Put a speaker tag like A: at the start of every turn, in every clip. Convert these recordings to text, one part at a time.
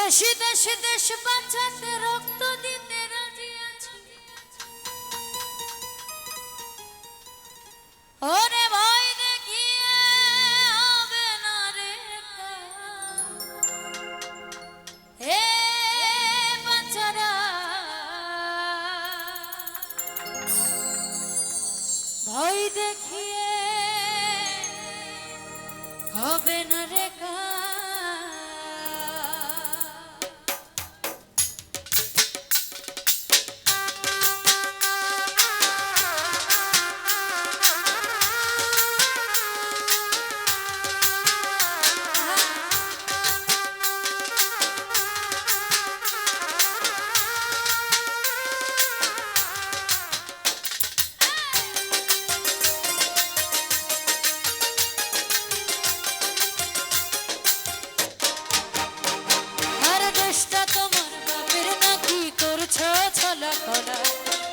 A: দেশে দেশে দেশ বাঁচাতে রক্ত দিতে রাজি আছি। ওরে ভয় দেখিয়ে হবে না রে হে বাচ্চারা, ভয় দেখিয়ে হবে না রে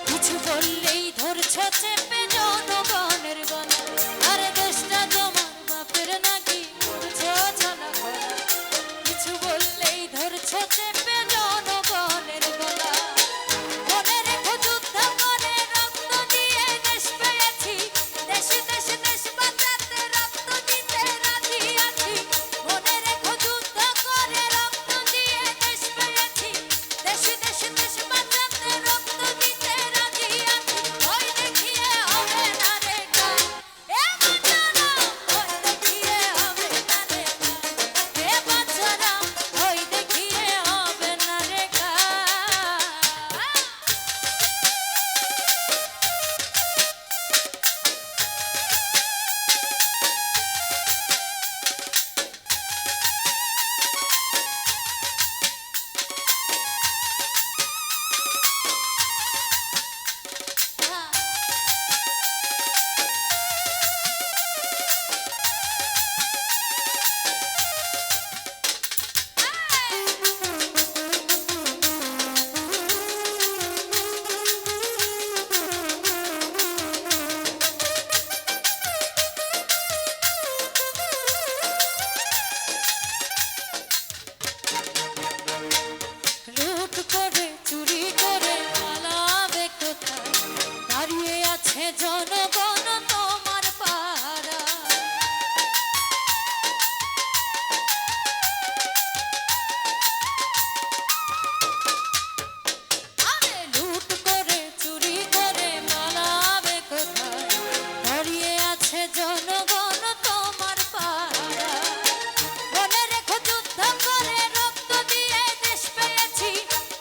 A: কিছু বললেই ধরছ চেপে জনগণের গলা। আরে দেশটা তোমার বাপের নাকি করছ ছলা কলা, কিছু বললেই ধরছ চেপে জনগণের গলা। মনে রেখো যুদ্ধ করে রক্ত দিয়ে দেশ পেয়েছি, দেশে দেশে দেশ বাঁচাতে রক্ত দিতে রাজি আছি। মনে রেখো যুদ্ধ করে রক্ত দিয়ে দেশ পেয়েছি, দেশে দেশে দেশ বাঁচাতে রক্ত দিতে রাজি আছি। ওই দেখিয়ে হবে না রে এ বাচ্চারা, ওই দেখিয়ে হবে না রে এ বাচ্চারা, ওই দেখিয়ে হবে না রে লুট করে চুরি করে পালাবে কোথায়, দাঁড়িয়ে আছে জনগণ তোমার পাড়া। আরে লুট করে চুরি করে পালাবে কোথায়, দাঁড়িয়ে আছে জনগণ তোমার পাড়া। মনে রেখো যুদ্ধ করে রক্ত দিয়ে দেশ পেয়েছি,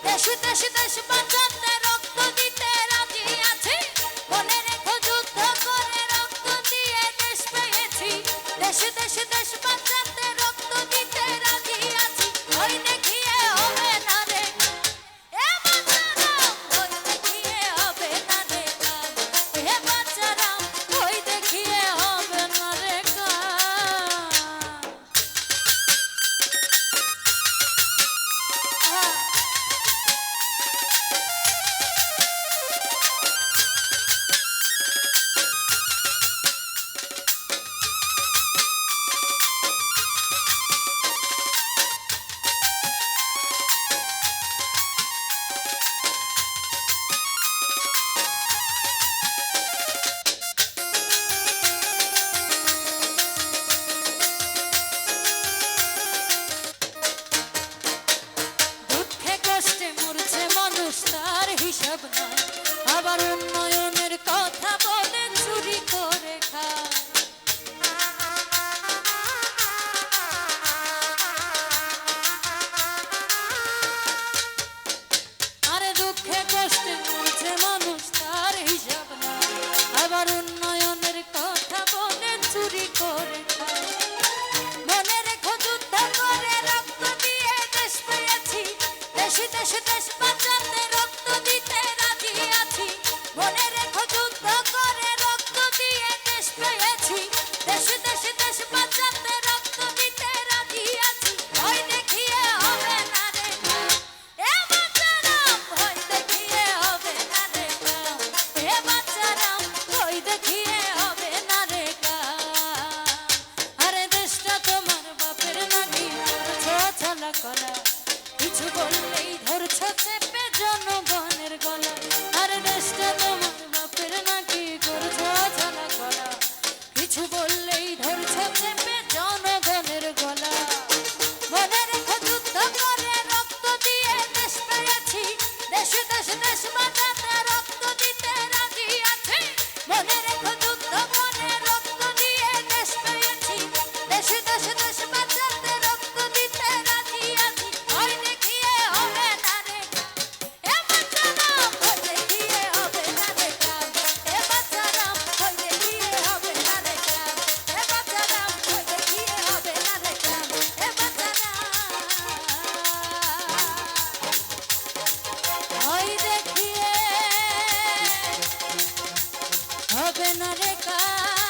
A: দেশে দেশে দেশ বাঁচাতে রক্ত দিতে রাজি আছি। মনে রেখো যুদ্ধ করে রক্ত দিয়ে দেশ পেয়েছি, দেশে দেশে দেশ বাঁচাতে রক্ত দিতে রাজি আছি। ওই দেখিয়ে হবে না রে এ বাচ্চারা, ওই দেখিয়ে হবে না রে এ বাচ্চারা, ওই দেখিয়ে হবে না রে দুঃখে কষ্টে মরছে মানুষ, তার হিসাব নাই। আবার উন্নয়নের কথা বলে চুরি করে খায়। আরে দুঃখে কষ্টে মরছে মানুষ, তার হিসাব নাই। আবার উন্নয়নের কথা বলে চুরি করে খায়। মনে রেখো যুদ্ধ করে রক্ত দিয়ে দেশ পেয়েছি, দেশে দেশে দেশ বাঁচাতে রক্ত দিতে রাজি আছি। মনে রেখো যুদ্ধ করে রক্ত দিয়ে দেশ পেয়েছি, দেশে দেশে দেশ বাঁচাতে রক্ত দিতে রাজি আছি। ওই দেখিয়ে হবে না রে এ বাচ্চারা, ওই দেখিয়ে হবে না রে এ বাচ্চারা, ওই দেখিয়ে হবে না রে। আরে দেশটা তোমার বাপের নাকি করছ ছলা কলা, না রে কার